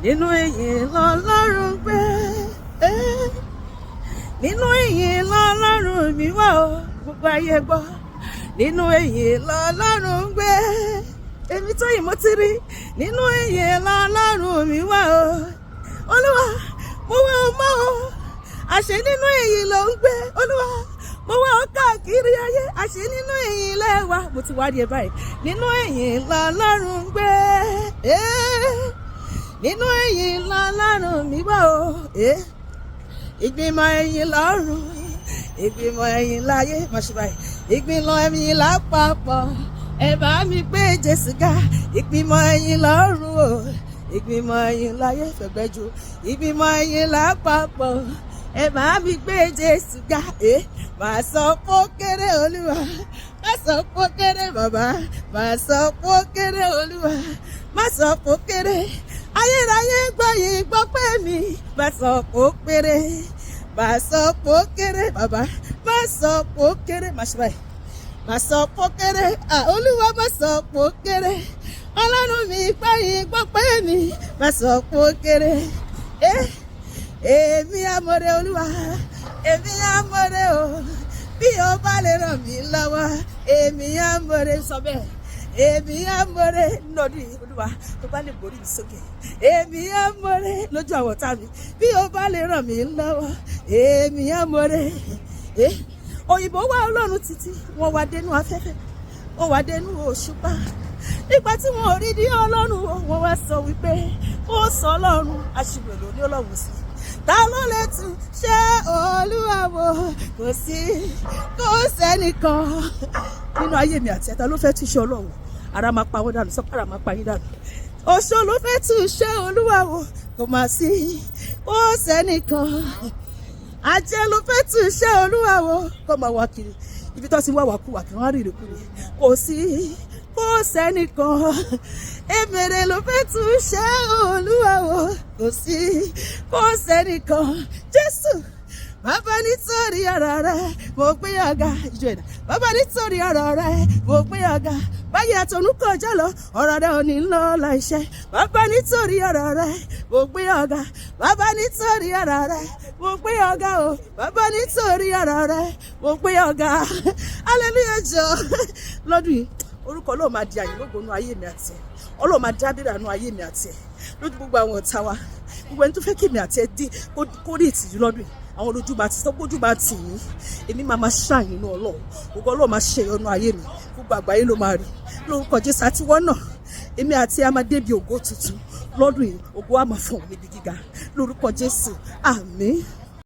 Nínú ìyìn l'Ọlọ́run gbé. Nínú ìyìn l'Ọlọ́run mi wà o, gbogbo ayé gbọ́. Nínú ìyìn l'Ọlọ́run gbé. Èmi tó yìí mo ti rí. Nínú ìyìn l'Ọlọ́run mi wà o. Olúwa, mo wá ọ mọ́ o. Àṣẹ nínú ìyìn ló ń gbé. Olúwa, mo wá ọ káàkiri ayé. Àṣẹ nínú ìyìn lẹ́wà. Mo ti wá rí ẹ báyìí. Nínú ìyìn l'Ọlọ́run gbé. Nínú ìyìn l'Ọlọ́run mi wà o. Ìgbìmọ̀ ẹ̀yìn lọ́run, ìgbìmọ̀ ẹ̀yìn láyé, máa ṣe báyìí. Ìgbìmọ̀ ẹ̀yìn lápapọ̀, ẹ bá mi gbé Jésù ga. Ìgbìmọ̀ ẹ̀yìn lọ́run o, ìgbìmọ̀ ẹ̀yìn láyé fẹ̀gbẹ́jú. Ìgbìmọ̀ ẹ̀yìn lápapọ̀, ẹ bá mi gbé Jésù ga. Màá sọ pé ó kéré Olúwa, màá sọ pé ó kéré bàbá, màá sọ pé ó kéré Olúwa, màá sọ pé ó kéré. Ayérayé gbọ́yìn gbọ́ pé mi, màá sọ pé ó kéré, màá sọ pé ó kéré bàbá, màá sọ pé ó kéré, màá ṣe báyìí. Màá sọ pé ó kéré, Olúwa màá sọ pé ó kéré. Ọlọ́run mi gbọ́yìn gbọ́ pé mi, màá sọ pé ó kéré. Èmi amọ̀rẹ́ Olúwa, èmi amọ̀rẹ́ o, bí o bá lè ràn mí lọ́wọ́, èmi amọ̀rẹ́ sọ bẹ́ẹ̀. Èmi amọ̀rẹ́ lọ́dún Olúwa tó bá lè borí mi sókè. Èmi amọ̀rẹ́ lójú àwọn ọ̀tá mi, bí o bá lè ràn mí lọ́wọ́, èmi amọ̀rẹ́. Òyìnbó wá Ọlọ́run títí, wọ́n wá dénú afẹ́fẹ́, wọ́n wá dénú òṣùpá. Nígbà tí wọ́n rí ní Ọlọ́run, wọ́n wá sọ wípé ó sọ Ọlọ́run aṣiwèrè ní Ọlọ́run sí. Ta ló lè tún ṣe Olúwa wò? Kò sí, kò sẹ́nìkan. Nínú ayé mi àti ẹ̀ta ló fẹ́ tún ṣe Ọlọ́run. Ara máa pa wọ́n dànù, sọ́kàrà máa pa yín dànù. Oṣó ló fẹ́ tún ṣe Olúwa wò, kò máa sí, kò sẹ́nìkan. Àjẹ́ ló fẹ́ tún ṣe Olúwa wò, kò máa wá kiri. Ibi tó ti wá wàkúwà kí wọ́n á rí ìrìkúrì. Kò sí, kò sẹ́nìkan. Èmèrè ló fẹ́ tún ṣe Olúwa wò, kò sí, kò sẹ́nìkan. Jésù, bàbá nítorí ọ̀rọ̀ rẹ mo gbé ọ̀gá ìjọ ẹ̀dá. Bàbá nítorí ọ̀rọ̀ rẹ mo gbé ọ̀gá. Báyìí àtọ̀nù kọjá lọ, ọ̀rọ̀ rẹ ò ní lọ láìṣẹ. Bàbá nítorí ọ̀rọ̀ rẹ mo gbé ọ̀gá. Bàbá nítorí ọ̀rọ̀ rẹ mo gbé ọ̀gá o. Bàbá nítorí ọ̀rọ̀ rẹ mo gbé ọ̀gá. Hallelujah jọ. Lọ́dún yìí, orúkọ Ọlọ́run máa di àyè lógo nínú ayé mi àti ẹ̀. Ọlọ́run máa dábìrà nínú ayé mi àti ẹ̀. Lójú gbogbo àwọn ọ̀tá wa, gbogbo ẹni tó fẹ́ kí mi àti ẹ̀ dín kó rí ìtìjú lọ́dún yìí. Àwọn olójú bá ti sọ pé ojú bá tì yín, èmi máa ṣàyìn nínú Ọlọ́run. Gbogbo Ọlọ́run máa ṣe ìyọnu ayé mi, gbogbo àgbáyé ló máa rí. Lórúkọ Jésù àti wọ́n náà, èmi àti ẹ̀ máa débi ògo tuntun lọ́dún yìí. Ògo á máa fọ̀n níbi gíga. Lórúkọ Jésù, àmín.